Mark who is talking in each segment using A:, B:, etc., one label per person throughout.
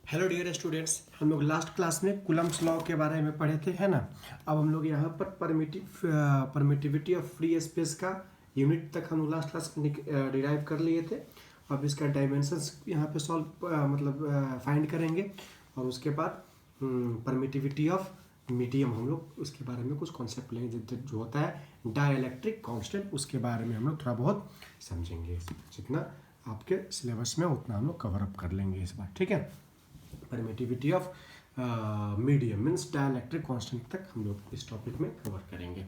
A: Hello dear students, हम लोग last class में कूलम्ब्स लॉ के बारे में पढ़े थे, है ना। अब हम लोग यहाँ पर परमिटिविटी ऑफ फ्री स्पेस का यूनिट तक हम लोग लास्ट क्लास में डिराइव कर लिए थे। अब इसका डायमेंशंस यहाँ पे सॉल्व फाइंड करेंगे और उसके बाद परमिटिविटी ऑफ मीडियम हम लोग उसके बारे में कुछ कॉन्सेप्ट लेंगे, जो होता है डाइलेक्ट्रिक कांस्टेंट, उसके बारे में हम लोग थोड़ा बहुत समझेंगे। जितना आपके सिलेबस में उतना हम लोग कवर अप कर लेंगे इस बार, ठीक है। Permittivity of medium means dielectric constant तक हम लोग इस टॉपिक में कवर करेंगे।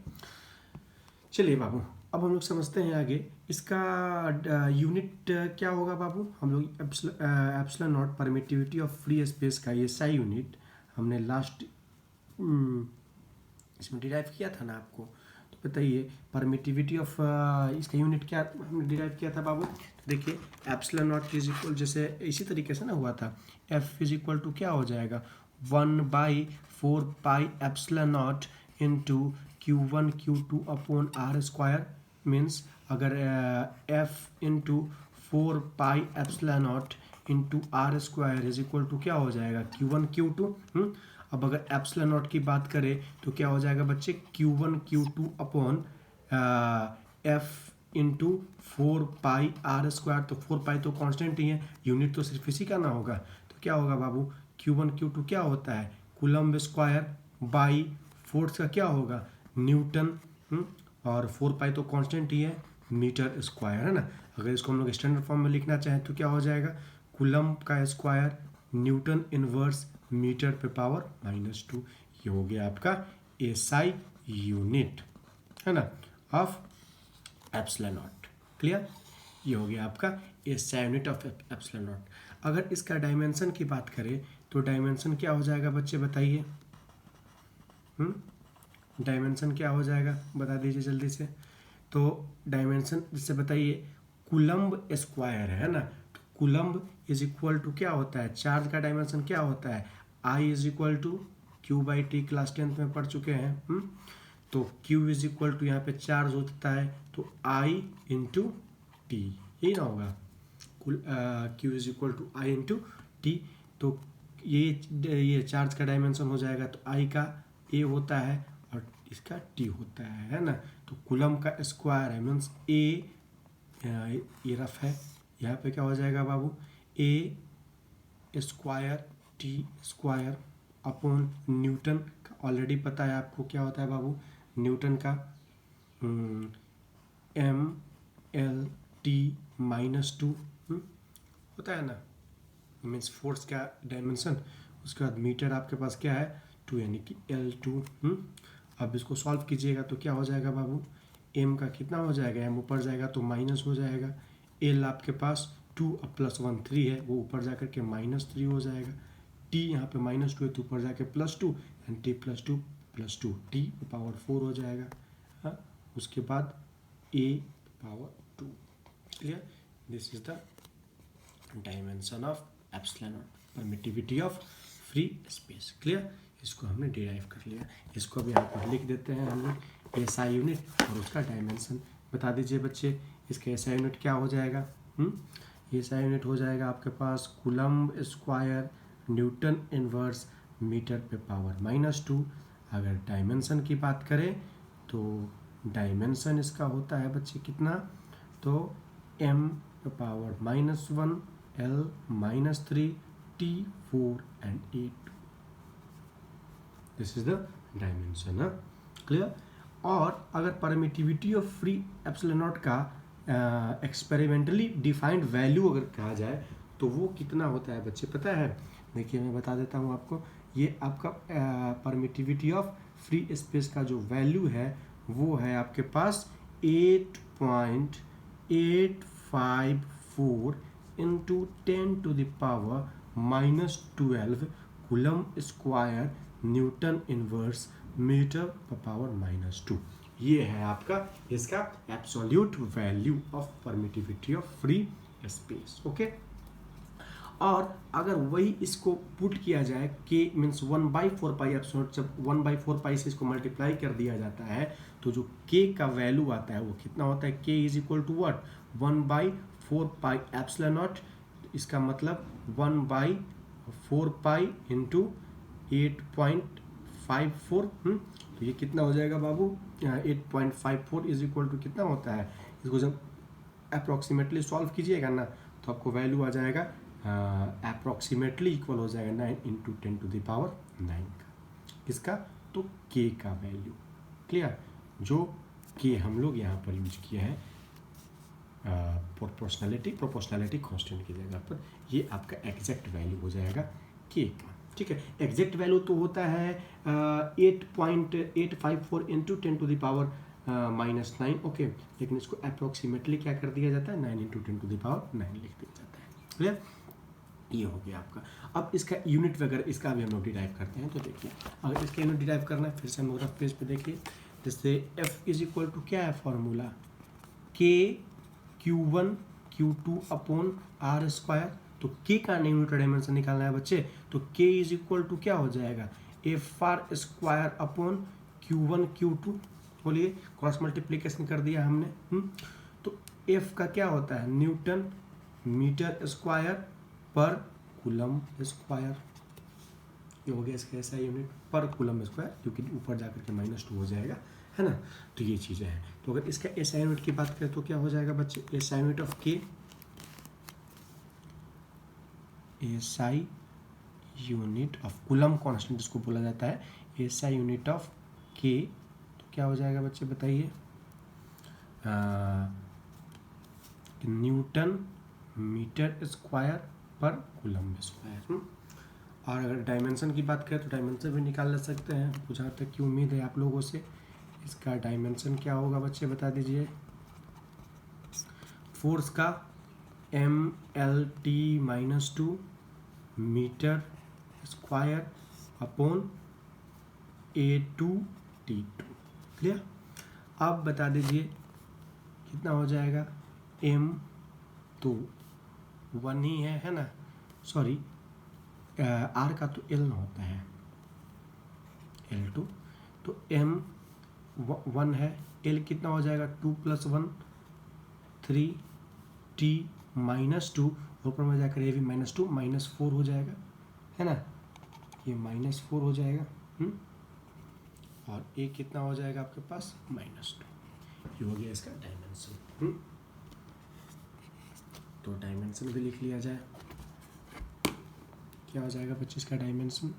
A: चलिए बाबू, अब हम लोग समझते हैं आगे इसका यूनिट क्या होगा बाबू। हम लोग epsilon not permittivity of free space का ये SI यूनिट हमने लास्ट इसमें डिराइव किया था ना आपको, तो बताइए परमिटिविटी ऑफ इसका यूनिट क्या हमने डिराइव किया था बाबू। तो देखिए एप्सिलॉन नॉट इज इक्वल, जैसे इसी तरीके से ना हुआ था, F इज इक्वल टू क्या हो जाएगा 1/4 pi epsilon naught into Q1 Q2 upon R square. Means अगर F into 4 pi epsilon naught into R square is equal to क्या हो जाएगा Q1 Q2। अब अगर एप्सिलॉन नॉट की बात करें तो क्या हो जाएगा बच्चे Q1 Q2 upon F into 4 पाई R स्क्वायर। तो 4 पाई तो कांस्टेंट ही है, यूनिट तो सिर्फ इसी का ना होगा। तो क्या होगा बाबू Q1 Q2 क्या होता है कूलम्ब स्क्वायर बाई फोर्स का क्या होगा न्यूटन, और 4 पाई तो कांस्टेंट ही है मीटर स्क्वायर, है ना। अगर इसको हम लोग स्टैंडर्ड फॉर्म में लिखना चाहें तो क्या हो जाएगा कूलम्ब का स्क्वायर न्यूटन इनवर्स मीटर पे पावर -2। ये हो गया आपका SI यूनिट, है ना, ऑफ एप्सिलॉन नॉट। क्लियर, ये हो गया आपका SI unit of epsilon not. अगर इसका डायमेंशन की बात करें तो डायमेंशन क्या हो जाएगा बच्चे बताइए। डायमेंशन क्या हो जाएगा बता दीजिए जल्दी से। तो डायमेंशन जैसे बताइए कूलम्ब स्क्वायर है ना, तो कूलम्ब इज इक्वल टू क्या होता है, चार्ज का डायमेंशन क्या होता है I is equal to Q/T, class 10th में पढ़ चुके हैं। तो Q इज इक्वल टू यहाँ पे चार्ज होता है तो I इंटू टी, यही ना होगा। Q is equal to I into T. तो ये चार्ज का डायमेंशन हो जाएगा, तो I का A होता है और इसका T होता है ना। तो कूलम्ब का स्क्वायर है मीन्स A, ये रफ है, यहाँ पे क्या हो जाएगा बाबू A square T square upon Newton का ऑलरेडी पता है आपको क्या होता है बाबू न्यूटन का ML/T-2 होता है ना, मीन्स फोर्स का डायमेंशन। उसके बाद मीटर आपके पास क्या है 2 यानी कि L2। अब इसको सॉल्व कीजिएगा तो क्या हो जाएगा बाबू M का कितना हो जाएगा, M ऊपर जाएगा तो माइनस हो जाएगा, L आपके पास 2 + 1 3 है, वो ऊपर जाकर के -3 हो जाएगा। T यहाँ पे -2 है तो ऊपर जाके +2 एंड T +2 T पावर 4 हो जाएगा। हाँ, उसके बाद A power 2। Clear, this is the dimension of epsilon not, permittivity of free space. Clear, इसको हमने डिराइव कर लिया। इसको भी यहाँ पर लिख देते हैं हम लोग SI यूनिट और उसका डायमेंशन बता दीजिए बच्चे। इसका SI यूनिट क्या हो जाएगा, SI यूनिट हो जाएगा आपके पास coulomb square newton inverse metre पे पावर -2। अगर डायमेंशन की बात करें तो डायमेंशन इसका होता है बच्चे कितना, तो M पे power -1 L -3 T 4 and 8। This is the dimension. Clear, और अगर permittivity of free epsilon not का एक्सपेरिमेंटली डिफाइंड वैल्यू अगर कहा जाए तो वो कितना होता है बच्चे पता है। देखिए मैं बता देता हूँ आपको, ये आपका परमिटिविटी ऑफ फ्री स्पेस का जो वैल्यू है वो है आपके पास 8.854 into 10⁻⁻12 coulomb square newton inverse metre पर पावर -2। ये है आपका इसका absolute value of permittivity of free space. Okay, और अगर वही इसको पुट किया जाए k मीन्स 1/4 पाई एप्सिलॉन, जब 1/4 पाई से इसको मल्टीप्लाई कर दिया जाता है तो जो k का वैल्यू आता है वो कितना होता है, k is equal to what 1/4 pi epsilon naught. इसका मतलब 1/4 4 पाई इंटू 8.54। तो ये कितना हो जाएगा बाबू? 8.54 इज इक्वल टू कितना होता है? इसको जब अप्रॉक्सीमेटली सॉल्व कीजिएगा ना तो आपको वैल्यू आ जाएगा अप्रॉक्सीमेटली इक्वल हो जाएगा 9 इंटू 10⁹ का। किसका? तो के का वैल्यू। क्लियर? जो के हम लोग यहाँ पर यूज किए हैं प्रोपोर्शनैलिटी कांस्टेंट की जगह पर, ये आपका एग्जैक्ट वैल्यू हो जाएगा के का। ठीक है, एग्जैक्ट वैल्यू तो होता है 8.854 इंटू 10⁻⁹ ओके, लेकिन इसको अप्रोक्सीमेटली क्या कर दिया जाता है? 9 इंटू 10⁹ लिख दिया जाता है। क्लियर? ये हो गया आपका। अब इसका यूनिट वगैरह इसका भी हम लोग डिराइव करते हैं। तो देखिए, अगर इसका यूनिट डिराइव करना है फिर से हम लोग रफ पेज पे देखिए, जैसे एफ इज इक्वल टू क्या है फॉर्मूला? के Q1 Q2 upon R square. तो के का यूनिट डायमेंशन निकालना है बच्चे, तो के इज इक्वल टू क्या हो जाएगा? F R square upon Q1 Q2। बोलिए, क्रॉस मल्टीप्लीकेशन कर दिया हमने। तो एफ का क्या होता है? न्यूटन मीटर स्क्वायर पर कूलम स्क्वायर। ये हो गया इसका ऐसा यूनिट पर कूलम स्क्वायर, क्योंकि ऊपर जाकर के -2 हो जाएगा, है ना। तो ये चीज़ें हैं। तो अगर इसका एसआई यूनिट की बात करें तो क्या हो जाएगा बच्चे? एसआई यूनिट ऑफ के, SI unit of coulomb constant जिसको बोला जाता है, एसआई यूनिट ऑफ के, तो क्या हो जाएगा बच्चे बताइए? न्यूटन मीटर स्क्वायर पर कूलम स्क्वायर। और अगर डायमेंशन की बात करें तो डायमेंशन भी निकाल ले सकते हैं, जहाँ तक की उम्मीद है आप लोगों से। इसका डायमेंशन क्या होगा बच्चे बता दीजिए? फोर्स का MLT-2 metre square upon A2T2। Clear? अब बता दीजिए कितना हो जाएगा? M तो 1 ही है ना, सॉरी R का तो L होता है, L2, तो M 1 है, L कितना हो जाएगा? 2 + 1 3 T -2, ऊपर में जाकर ये भी -2 -4 हो जाएगा, है ना। ये -4 हो जाएगा। और ए कितना हो जाएगा आपके पास? -2। ये हो गया इसका डायमेंशन। तो डायमेंशन भी लिख लिया जाए। क्या हो जाएगा बच्चे इसका डायमेंशन?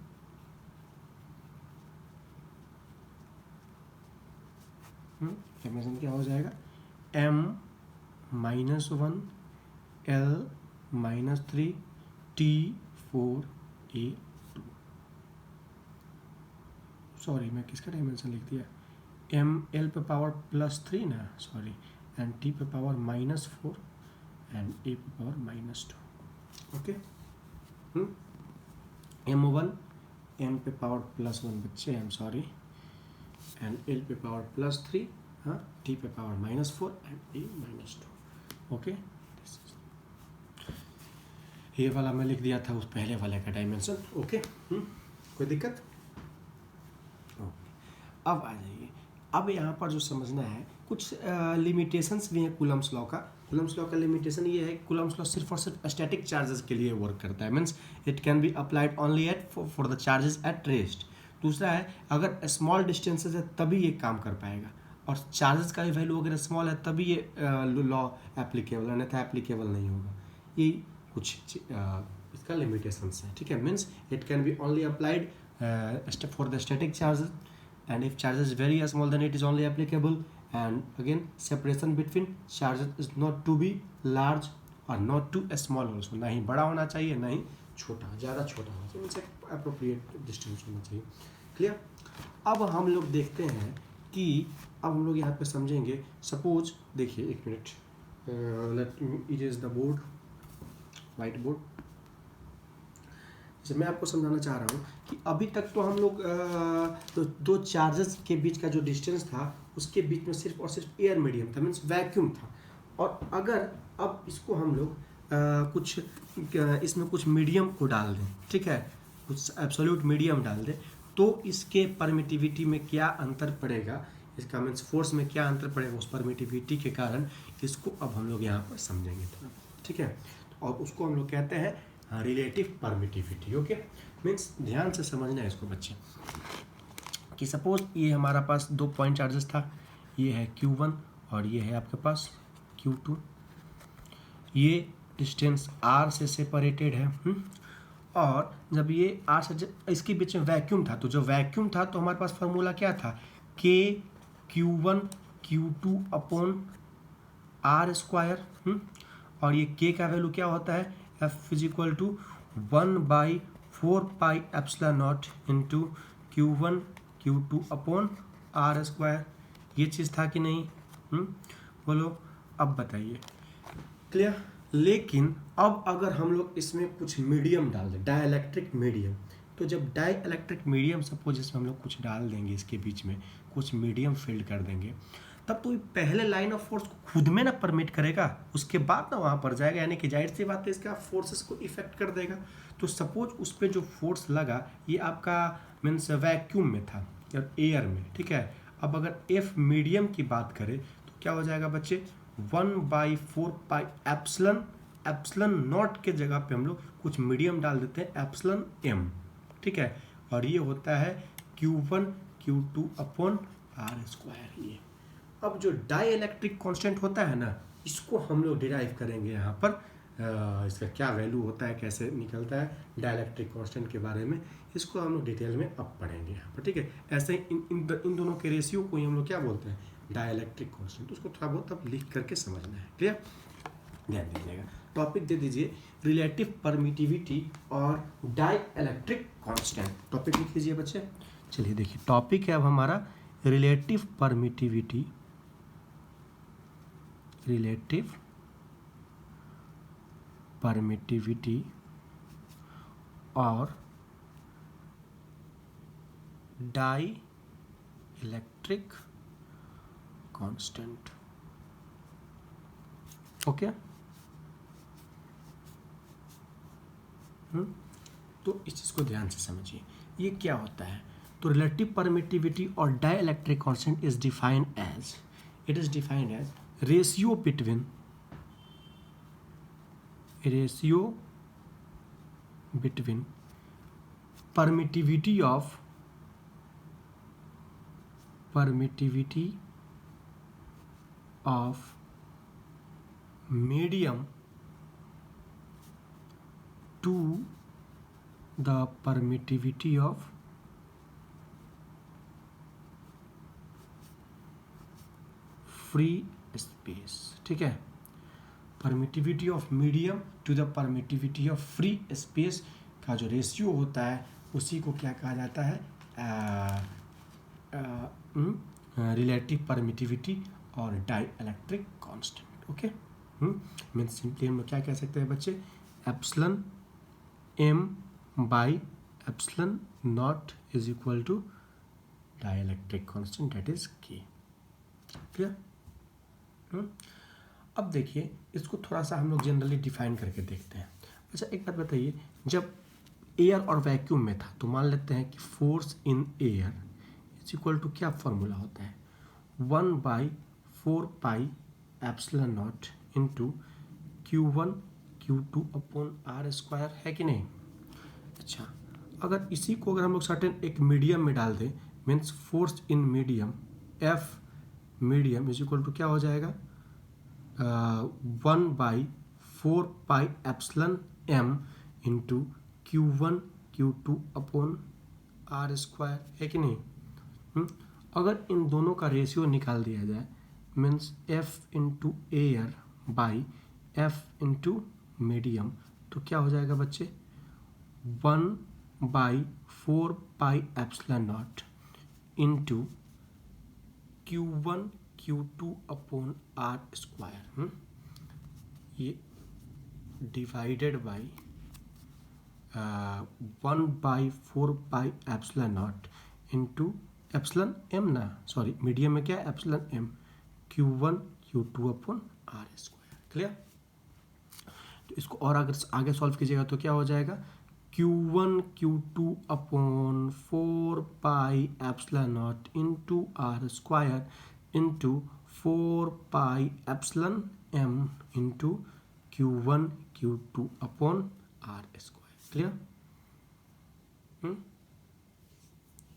A: डायमेंशन क्या हो जाएगा? M -1 L -3 T 4 A 2। Sorry, मैं किसका डायमेंशन लिख दिया? M L पे पावर +3 ना, सॉरी, एंड T पे पावर -4 एंड A पे पावर -2। ओके, M1 M पे पावर +1 बच्चे, I'm सॉरी, एंड L पे पावर +3, हाँ, T पे पावर -4 एंड A -2। ओके, ये वाला मैं लिख दिया था उस पहले वाले का डायमेंशन। ओके, कोई दिक्कत? अब आ जाइए, अब यहाँ पर जो समझना है कुछ लिमिटेशंस भी हैं कूलम्स लॉ का। कूलम्स लॉ का लिमिटेशन ये है, कूलम्स लॉ सिर्फ और सिर्फ स्टैटिक चार्जेस के लिए वर्क करता है, means it can be applied only at for the charges at rest. दूसरा है, अगर स्मॉल डिस्टेंसेज है तभी ये काम कर पाएगा, और चार्जेस का भी वैल्यू अगर स्मॉल है तभी ये लॉ एप्लीकेबल, अन्यथा एप्लीकेबल नहीं होगा। ये कुछ इसका लिमिटेशंस है, ठीक है। Means it can B only applied for the static charges, and if charges very small then it is only applicable, and again separation between charges is not to be large or not too small also, ना ही बड़ा होना चाहिए ना ही छोटा, ज़्यादा छोटा होना चाहिए, मीन्स अप्रोप्रिएट डिस्टेंस होना चाहिए। क्लियर? अब हम लोग देखते हैं कि अब हम लोग यहाँ पे समझेंगे। सपोज देखिए, एक minute, let me erase the board, white board. जैसे मैं आपको समझाना चाह रहा हूँ कि अभी तक तो हम लोग तो दो चार्जेस के बीच का जो डिस्टेंस था उसके बीच में सिर्फ और सिर्फ एयर मीडियम था, मीन्स वैक्यूम था। और अगर अब इसको हम लोग कुछ इसमें कुछ मीडियम को डाल दें, ठीक है, कुछ एब्सोल्यूट मीडियम डाल दें, तो इसके परमिटिविटी में क्या अंतर पड़ेगा, इसका मीन्स फोर्स में क्या अंतर पड़ेगा उस परमिटिविटी के कारण, इसको अब हम लोग यहाँ पर समझेंगे थोड़ा, ठीक है। और उसको हम लोग कहते हैं रिलेटिव परमिटिविटी। ओके, मीन्स ध्यान से समझना है इसको बच्चे, कि सपोज ये हमारा पास 2 पॉइंट चार्जेस था, ये है Q1 और ये है आपके पास Q2। ये डिस्टेंस R से सेपरेटेड है। और जब ये R से इसके बीच में वैक्यूम था, तो जो वैक्यूम था तो हमारे पास फार्मूला क्या था, KQ1 Q2 upon R square. और ये K का वैल्यू क्या होता है, F is equal to 1/4πε0 into Q1 Q2 upon R square. ये चीज़ था कि नहीं? बोलो अब बताइए, क्लियर? लेकिन अब अगर हम लोग इसमें कुछ मीडियम डाल दें, डाइइलेक्ट्रिक मीडियम, तो जब डाइइलेक्ट्रिक मीडियम सपोज इसमें हम लोग कुछ डाल देंगे, इसके बीच में कुछ मीडियम फील्ड कर देंगे, तब तो ये पहले लाइन ऑफ फोर्स को खुद में ना परमिट करेगा, उसके बाद ना वहाँ पर जाएगा, यानी कि जाहिर सी बात है इसका फोर्सेस को इफेक्ट कर देगा। तो सपोज उस पर जो फोर्स लगा ये आपका मीन्स वैक्यूम में था या एयर में, ठीक है। अब अगर एफ मीडियम की बात करें तो क्या हो जाएगा बच्चे, 1/4πε एप्सिलॉन नॉट के जगह पे हम लोग कुछ मीडियम डाल देते हैं, एप्सिलॉन एम, ठीक है। और ये होता है Q1 Q2 upon R square. ये अब जो डाई इलेक्ट्रिक कॉन्स्टेंट होता है ना, इसको हम लोग डिराइव करेंगे यहाँ पर। इसका क्या वैल्यू होता है, कैसे निकलता है डाई इलेक्ट्रिक कॉन्स्टेंट के बारे में, इसको हम लोग डिटेल में अब पढ़ेंगे यहाँ पर, ठीक है। ऐसे ही इन दोनों के रेशियो को ही हम लोग क्या बोलते हैं, डाई इलेक्ट्रिक कॉन्स्टेंट। तो उसको थोड़ा बहुत अब लिख करके समझना है, क्लियर? ध्यान दीजिएगा, टॉपिक दे दीजिए रिलेटिव परमिटिविटी और डाई इलेक्ट्रिक कॉन्स्टेंट। टॉपिक लिख लीजिए बच्चे। चलिए देखिए, टॉपिक है अब हमारा रिलेटिव परमिटिविटी, रिलेटिव परमिटिविटी और डाई इलेक्ट्रिक कांस्टेंट। ओके, तो इस चीज को ध्यान से समझिए, ये क्या होता है। तो रिलेटिव परमिटिविटी और dielectric constant is defined as, it is defined as ratio between permittivity of medium to the permittivity of free space, ठीक है। Permittivity of medium to the permittivity of free space का जो ratio होता है उसी को क्या कहा जाता है, रिलेटिव परमिटिविटी और dielectric constant. Okay, means simply हम लोग क्या कह सकते हैं बच्चे, epsilon M by epsilon naught is equal to dielectric constant, that is K. Clear? अब देखिए, इसको थोड़ा सा हम लोग जनरली डिफाइन करके देखते हैं। अच्छा एक बात बताइए, जब एयर और वैक्यूम में था तो मान लेते हैं कि force in air is equal to क्या फॉर्मूला होता है, 1/4πε0 into Q1 Q2 upon R square, है कि नहीं? अच्छा, अगर इसी को अगर हम लोग सर्टेन एक मीडियम में डाल दें, means force in medium, F medium is equal to क्या हो जाएगा, 1/4πε into Q1 Q2 upon R square, है कि नहीं? अगर इन दोनों का रेशियो निकाल दिया जाए, means F into air by F into medium, तो क्या हो जाएगा बच्चे, 1/4πε0 into Q1 Q2 upon R square, ये divided by 1/4πε0 into epsilon m ना, सॉरी मीडियम में क्या है, epsilon m, Q1 Q2 upon R square. Clear? तो इसको और अगर आगे सॉल्व कीजिएगा तो क्या हो जाएगा, Q1 Q2 upon 4πε0 into R square into 4πε m into Q1 Q2 upon R square. Clear?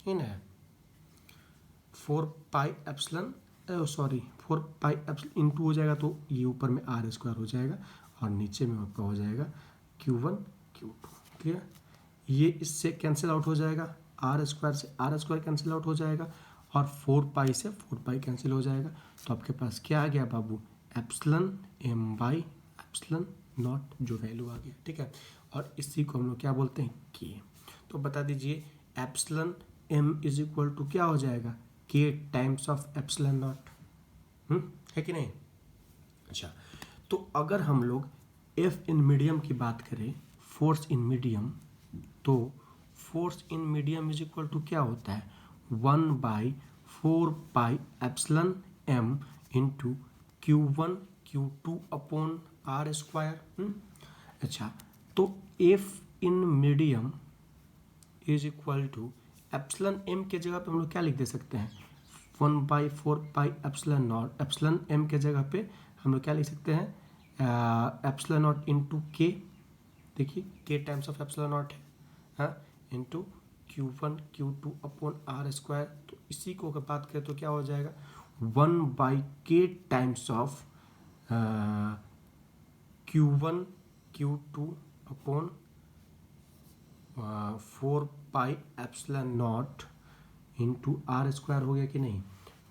A: इन है 4 pi epsilon, sorry 4 pi epsilon into हो जाएगा तो ये ऊपर में आर स्क्वायर हो जाएगा और नीचे में आपका हो जाएगा Q1 Q2। क्लियर? ये इससे कैंसिल आउट हो जाएगा, आर स्क्वायर से आर स्क्वायर कैंसिल आउट हो जाएगा और 4 पाई से 4 पाई कैंसिल हो जाएगा। तो आपके पास क्या आ गया बाबू? Epsilon M by epsilon naught जो वैल्यू आ गया। ठीक है, और इसी को हम लोग क्या बोलते हैं? के। तो बता दीजिए epsilon M is equal to क्या हो जाएगा? के टाइम्स ऑफ एप्सिलॉन नॉट। है कि नहीं? अच्छा, तो अगर हम लोग एफ इन मीडियम की बात करें, फोर्स इन मीडियम, तो force in medium is equal to क्या होता है? 1/4 pi epsilon M into Q1 Q2 upon R square. अच्छा, तो F in medium is equal to epsilon M के जगह पे हम लोग क्या लिख दे सकते हैं? 1/4 pi epsilon naught, epsilon M के जगह पे हम लोग क्या लिख सकते हैं? एप्सिलॉन नॉट इंटू के। देखिए के टाइम्स ऑफ एप्सिलॉन नॉट है, हाँ, into Q1 Q2 upon R square. तो इसी को अगर बात करें तो क्या हो जाएगा? 1/k times of Q1 Q2 upon 4 pi epsilon naught into R square हो गया कि नहीं?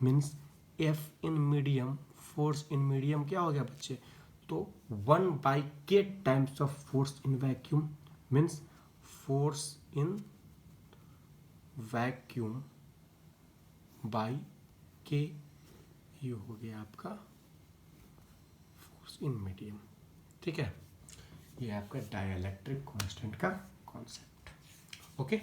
A: Means F in medium, force in medium क्या हो गया बच्चे? तो 1/k times of force in vacuum, means force in vacuum by K, ये हो गया आपका फोर्स इन मीडियम। ठीक है, ये आपका डाइलेक्ट्रिक कांस्टेंट का कॉन्सेप्ट। ओके।